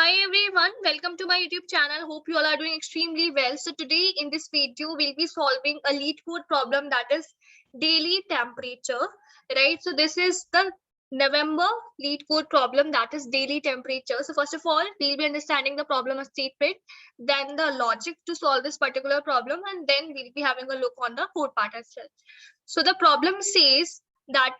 Hi everyone, welcome to my YouTube channel. Hope you all are doing extremely well. So today in this video, we'll be solving a lead code problem that is daily temperature, right? So this is the November lead code problem that is daily temperature. So first of all, we'll be understanding the problem statement, then the logic to solve this particular problem, and then we'll be having a look on the code part as well. So the problem says that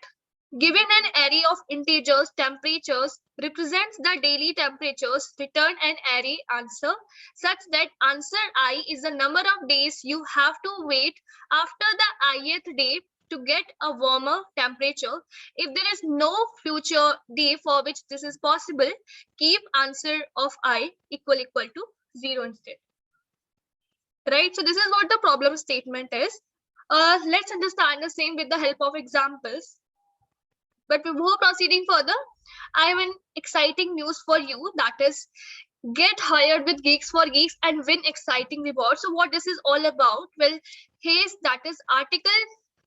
given an array of integers, temperatures represents the daily temperatures, return an array answer such that answer I is the number of days you have to wait after the ith day to get a warmer temperature. If there is no future day for which this is possible, keep answer of I equal to 0 instead. Right? So this is what the problem statement is. Let's understand the same with the help of examples. But before proceeding further, I have an exciting news for you, that is get hired with Geeks for Geeks and win exciting rewards. So what this is all about? Well, here's that is article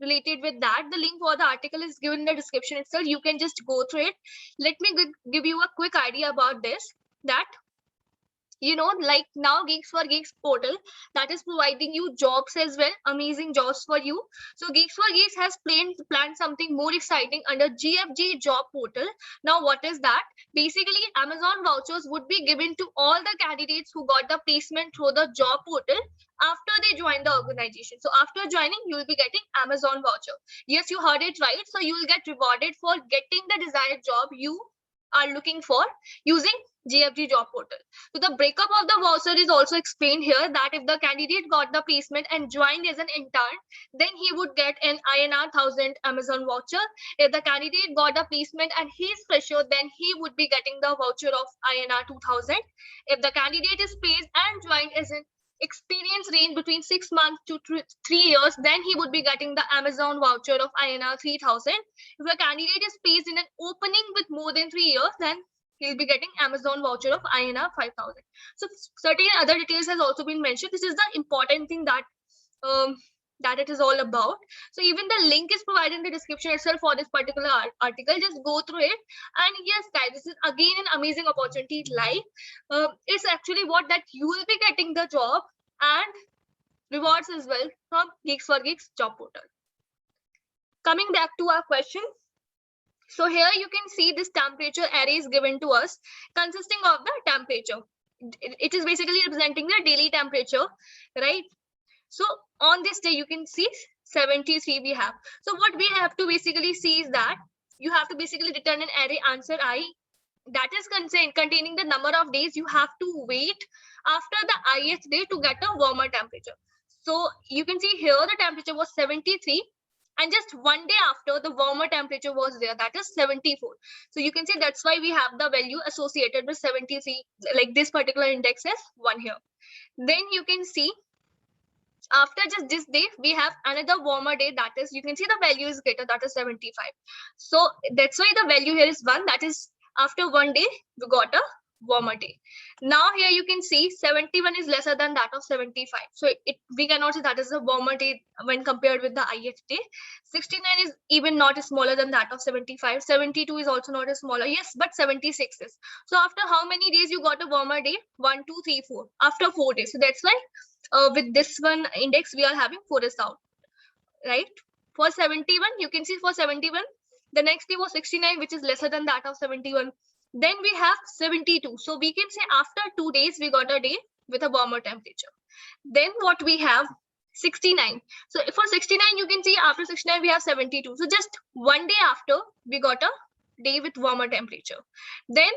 related with that. The link for the article is given in the description itself. You can just go through it. Let me give you a quick idea about this. That like now Geeks for Geeks portal that is providing you jobs as well, amazing jobs for you. So Geeks for Geeks has planned something more exciting under GFG job portal. Now what is that? Basically, Amazon vouchers would be given to all the candidates who got the placement through the job portal after they join the organization. So after joining, you will be getting Amazon voucher. Yes, you heard it right. So you will get rewarded for getting the desired job you are looking for using GFG job portal. So the breakup of the voucher is also explained here, that if the candidate got the placement and joined as an intern, then he would get an INR 1000 Amazon voucher. If the candidate got the placement and he is fresher, then he would be getting the voucher of INR 2000. If the candidate is placed and joined as an experience range between 6 months to 3 years, then he would be getting the Amazon voucher of INR 3000. If a candidate is placed in an opening with more than 3 years, then he'll be getting Amazon voucher of INR 5000. So certain other details has also been mentioned. This is the important thing that that it is all about. So even the link is provided in the description itself for this particular article. Just go through it. And yes, guys, this is again an amazing opportunity. It's actually what that you will be getting the job and rewards as well from Geeks for Geeks job portal. Coming back to our question. So here you can see this temperature array is given to us consisting of the temperature. It is basically representing the daily temperature, right? So on this day, you can see 73 we have. So what we have to basically see is that you have to basically return an array answer I that is containing the number of days you have to wait after the ith day to get a warmer temperature. So you can see here the temperature was 73 and just one day after the warmer temperature was there, that is 74. So you can see that's why we have the value associated with 73, like this particular index is 1 here. Then you can see after just this day we have another warmer day, that is you can see the value is greater, that is 75. So that's why the value here is 1, that is after one day we got a warmer day. Now here you can see 71 is lesser than that of 75, so we cannot say that is a warmer day when compared with the ith day. 69 is even not smaller than that of 75. 72 is also not a smaller, yes, but 76 is. So after how many days you got a warmer day? 1 2 3 4, after 4 days. So that's why with this one index we are having 4 is out, right? For 71 you can see, for 71 the next day was 69, which is lesser than that of 71. Then we have 72, so we can say after 2 days we got a day with a warmer temperature. Then what we have 69. So for 69 you can see after 69 we have 72, so just one day after we got a day with warmer temperature. Then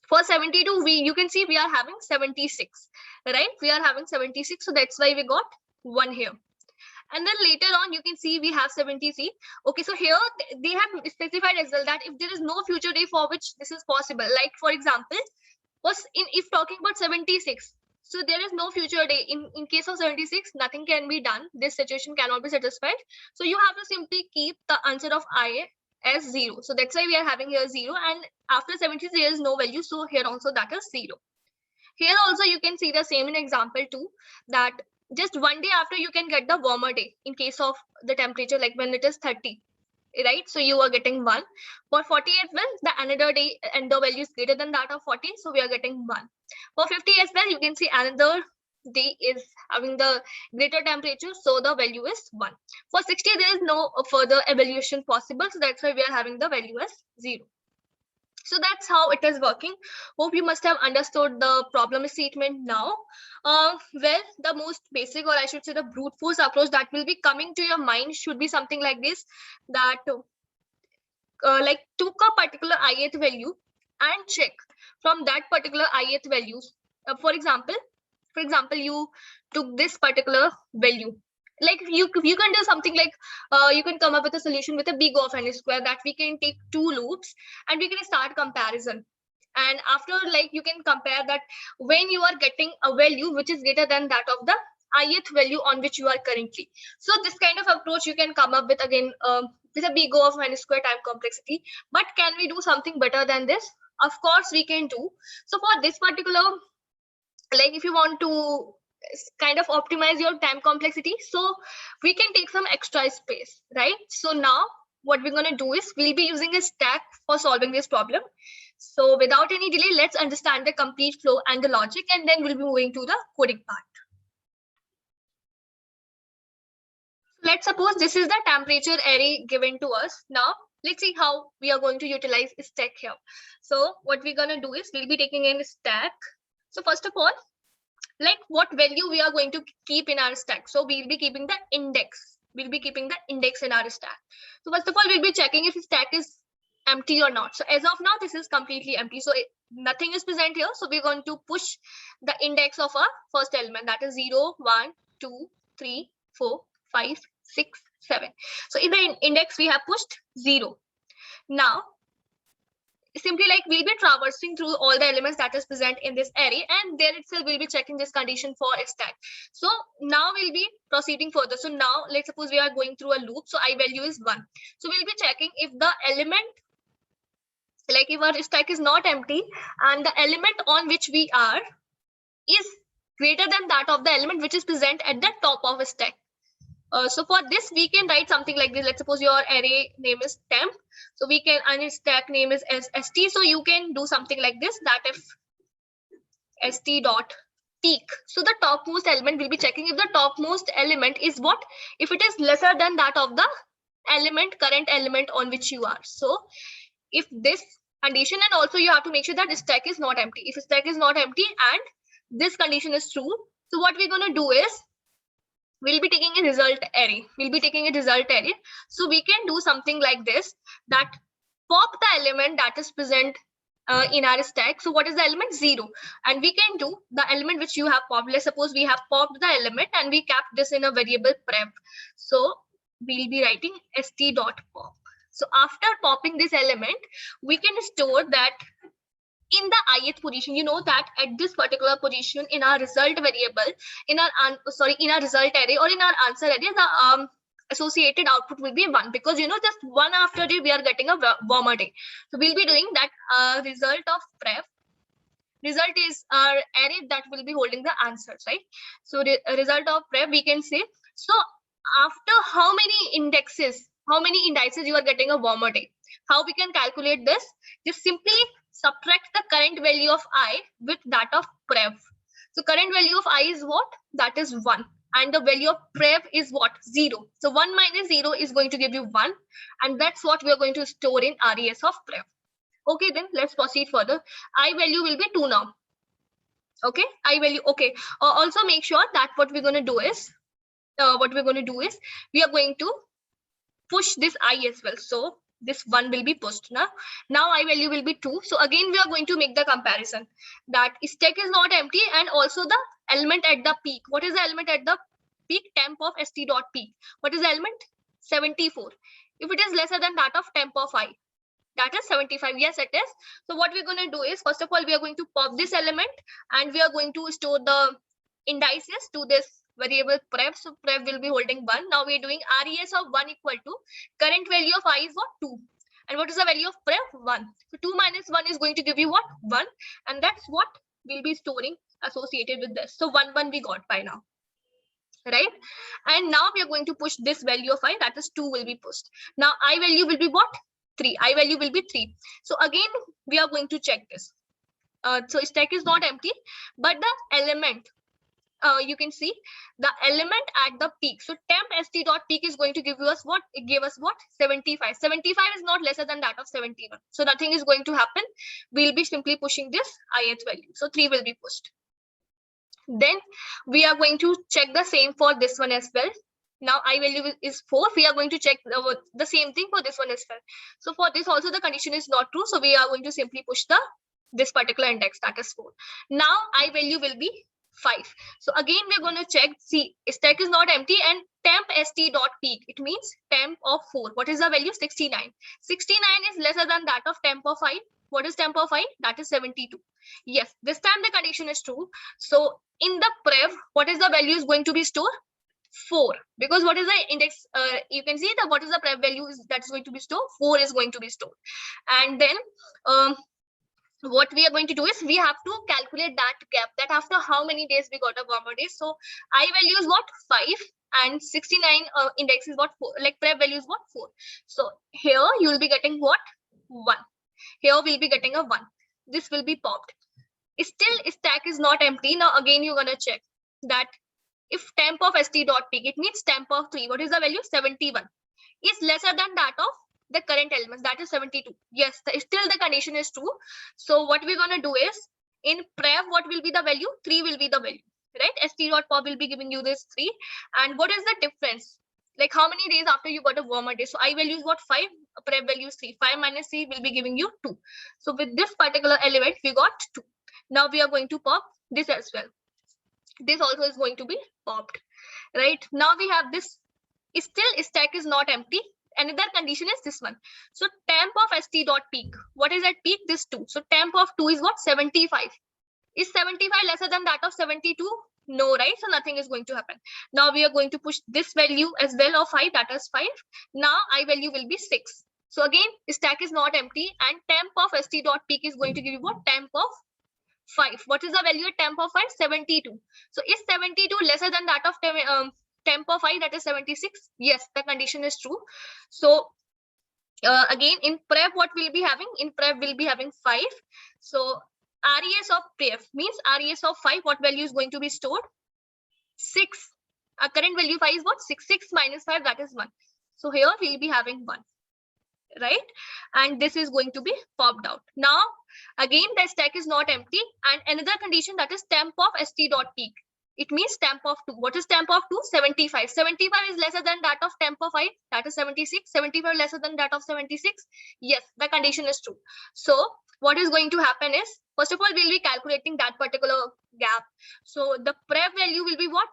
for 72 you can see we are having 76, right? We are having 76, so that's why we got 1 here. And then later on you can see we have 73. Okay, so here they have specified as well that if there is no future day for which this is possible, like for example if talking about 76, so there is no future day. In case of 76, nothing can be done, this situation cannot be satisfied, so you have to simply keep the answer of I as 0. So that's why we are having here 0, and after 76 there is no value, so here also that is 0. Here also you can see the same in example 2, that just one day after you can get the warmer day in case of the temperature, like when it is 30. right? So you are getting 1. For 40 as well, the another day and the value is greater than that of 40, so we are getting 1. For 50 as well, you can see another day is having the greater temperature, so the value is 1. For 60, there is no further evaluation possible, so that's why we are having the value as 0. So that's how it is working. Hope you must have understood the problem statement now. Well, the most basic, or I should say the brute force approach that will be coming to your mind should be something like this, that like took a particular ith value and check from that particular ith values. For example, you took this particular value. Like you can do something like you can come up with a solution with a big of n square, that we can take 2 loops and we can start comparison. And after, like, you can compare that when you are getting a value which is greater than that of the ith value on which you are currently. So this kind of approach you can come up with again with a big O of n square time complexity. But can we do something better than this? Of course we can do. So for this particular, like if you want to kind of optimize your time complexity, so we can take some extra space, right? So now what we're going to do is we'll be using a stack for solving this problem. So without any delay, let's understand the complete flow and the logic, and then we'll be moving to the coding part. Let's suppose this is the temperature array given to us. Now let's see how we are going to utilize stack here. So what we're going to do is we'll be taking in stack. So first of all, like what value we are going to keep in our stack. So we'll be keeping the index. We'll be keeping the index in our stack. So first of all, we'll be checking if the stack is empty or not. So as of now, this is completely empty. So nothing is present here. So we're going to push the index of our first element, that is 0, 1, 2, 3, 4, 5, 6, 7. So in the index, we have pushed 0. Now, simply like we'll be traversing through all the elements that is present in this array, and there itself we'll be checking this condition for a stack. So now we'll be proceeding further. So now let's suppose we are going through a loop. So I value is 1. So we'll be checking if the element, like if our stack is not empty and the element on which we are is greater than that of the element which is present at the top of a stack. So for this, we can write something like this. Let's suppose your array name is temp. So we can, and its stack name is st. So you can do something like this, that if st dot peak. So the topmost element, will be checking if the topmost element is what? If it is lesser than that of the current element on which you are. So if this condition, and also you have to make sure that the stack is not empty. If the stack is not empty and this condition is true, so what we're going to do is, we'll be taking a result array. So we can do something like this, that pop the element that is present in our stack. So what is the element? 0. And we can do the element which you have popped. Let's suppose we have popped the element and we kept this in a variable prep. So we'll be writing st.pop. So after popping this element, we can store that in the ith position. You know that at this particular position in our result variable, in our result array or in our answer array, the associated output will be 1, because you know just 1 after day we are getting a warmer day. So we'll be doing that result of pref. Result is our array that will be holding the answers, right? So the result of pref, we can say, so after how many indices you are getting a warmer day. How we can calculate this? Just simply subtract the current value of I with that of pref. So current value of I is what? That is 1. And the value of pref is what? 0. So 1 minus 0 is going to give you 1. And that's what we are going to store in res of pref. Okay, then let's proceed further. I value will be 2 now. Okay, I value. Okay. Also make sure that what we're going to do is, we are going to push this I as well. So this 1 will be pushed. Now I value will be 2. So again, we are going to make the comparison that stack is not empty, and also the element at the peak. What is the element at the peak? Temp of st.peak. What is the element? 74. If it is lesser than that of temp of I, that is 75. Yes, it is. So what we're going to do is, first of all, we are going to pop this element and we are going to store the indices to this variable pref. So pref will be holding 1. Now we're doing res of 1 equal to current value of I is what? 2. And what is the value of pref? 1. So 2 minus 1 is going to give you what? 1. And that's what we'll be storing associated with this. So 1 1 we got by now. right? And now we are going to push this value of I, that is 2 will be pushed. Now I value will be what? 3. I value will be 3. So again we are going to check this. So stack is not empty, but the element, you can see the element at the peak. So temp st dot peak is going to give us what? It gave us what? 75. 75 is not lesser than that of 71. So nothing is going to happen. We'll be simply pushing this ith value. So 3 will be pushed. Then we are going to check the same for this one as well. Now I value is 4. We are going to check the same thing for this one as well. So for this also the condition is not true. So we are going to simply push this particular index, that is 4. Now I value will be 5. So again we're going to check, see, stack is not empty and temp st dot peak, it means temp of 4. What is the value? 69. 69 is lesser than that of temp of 5. What is temp of I? That is 72. Yes, this time the condition is true. So in the prev, what is the value is going to be stored? 4. Because what is the index? You can see that what is the prev value is that is going to be stored? 4 is going to be stored. And then what we are going to do is we have to calculate that gap, that after how many days we got a warmer day. So I value is what? 5 and 69 index is what? 4. Like prev value is what? 4. So here you will be getting what? 1. Here we'll be getting a 1. This will be popped. Still stack is not empty. Now again you're gonna check that if temp of st dot peak, it means temp of 3. What is the value? 71 is lesser than that of the current elements, that is 72. Yes, still the condition is true. So what we're gonna do is in prev, what will be the value? 3 will be the value, right? st dot pop will be giving you this 3. And what is the difference? Like how many days after you got a warmer day? So I value is what? 5, prev value is 3. 5 minus 3 will be giving you 2. So with this particular element we got 2. Now we are going to pop this as well. This also is going to be popped, right? Now we have this. Still stack is not empty. Another condition is this one. So temp of st dot peak. What is at peak? This 2. So temp of 2 is what? 75. Is 75 lesser than that of 72? No, right? So nothing is going to happen. Now we are going to push this value as well of 5, that is 5. Now I value will be 6. So again stack is not empty and temp of st dot peak is going to give you what? Temp of 5. What is the value at temp of 5? 72. So is 72 lesser than that of temp of 5, that is 76? Yes, the condition is true. So again in prev what we'll be having? In prev we'll be having 5. So res of prev means res of 5, what value is going to be stored? 6. Our current value 5 is what? 6. 6 minus 5, that is 1. So here we'll be having 1, right? And this is going to be popped out. Now again the stack is not empty and another condition, that is temp of st dot peak. It means temp of 2. What is temp of 2? 75. 75 is lesser than that of temp of 5, that is 76. 75 lesser than that of 76. Yes, the condition is true. So what is going to happen is, first of all we'll be calculating that particular gap. So the prev value will be what?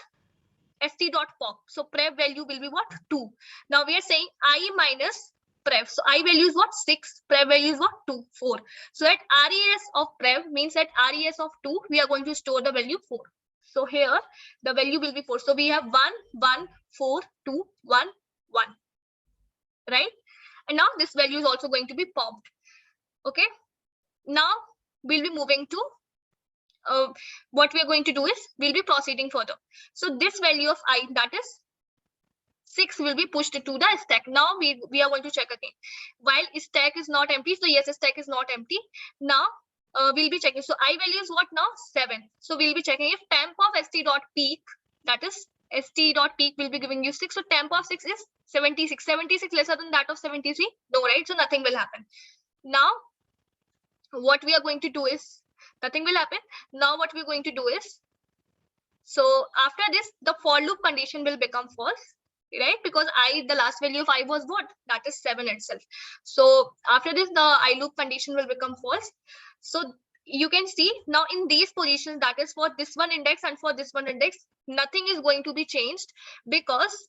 St dot pop. So prev value will be what? 2. Now we are saying I minus prev. So I value is what? 6. Prev value is what? 2. 4. So at res of prev means at res of 2 we are going to store the value 4. So here the value will be 4. So we have 1, 1, 4, 2, 1, 1, right? And now this value is also going to be popped. Okay. Now we'll be moving to what we are going to do is we'll be proceeding further. So this value of I, that is 6, will be pushed to the stack. Now we are going to check again. While stack is not empty, so yes, stack is not empty. Now we'll be checking. So I value is what now? 7. So we'll be checking if temp of st dot peak, that is st dot peak will be giving you 6. So temp of 6 is 76. 76 lesser than that of 73? No, right? So nothing will happen. Now what we are going to do is, nothing will happen. Now what we're going to do is, so after this the for loop condition will become false, right? Because the last value of I was what? That is 7 itself. So after this the I loop condition will become false. So you can see now in these positions, that is for this one index and for this one index, nothing is going to be changed because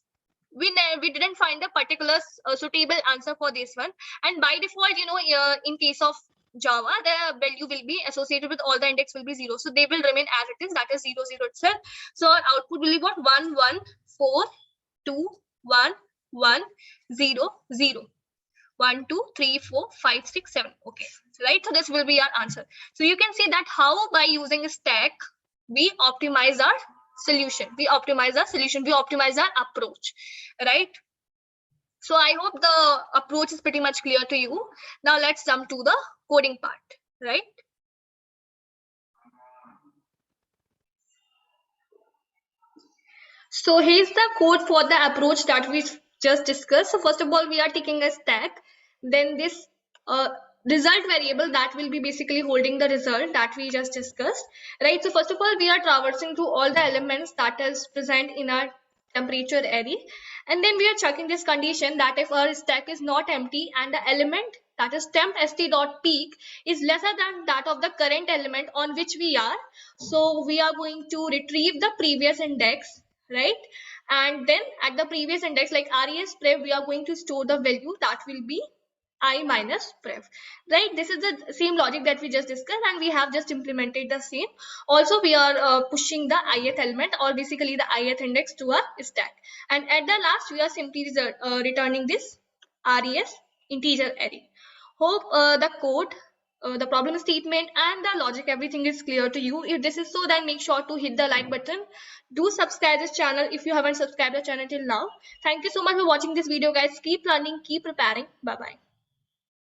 we didn't find a particular suitable answer for this one. And by default, in case of Java, the value will be associated with all the index will be 0. So they will remain as it is, that is 0, 0 itself. So our output will be what? 1, 1, 4, 2, 1, 1, 0, 0. 1, 2, 3, 4, 5, 6, 7. Okay, right? So this will be our answer. So you can see that how by using a stack, we optimize our solution. We optimize our solution. We optimize our approach, right? So I hope the approach is pretty much clear to you. Now let's jump to the coding part, right? So here's the code for the approach that we just discussed. So first of all, we are taking a stack. Then this result variable that will be basically holding the result that we just discussed, right? So first of all, we are traversing through all the elements that is present in our temperature array. And then we are checking this condition that if our stack is not empty and the element that is temp st.peak is lesser than that of the current element on which we are, so we are going to retrieve the previous index, right? And then at the previous index, like res prev, we are going to store the value that will be I minus prev, right? This is the same logic that we just discussed, and we have just implemented the same. Also, we are pushing the ith element, or basically the ith index, to a stack, and at the last we are simply returning this res integer array. Hope the code, the problem statement and the logic, everything is clear to you. If this is so, then make sure to hit the like button. Do subscribe this channel if you haven't subscribed the channel till now. Thank you so much for watching this video, guys. Keep learning, keep preparing. Bye bye.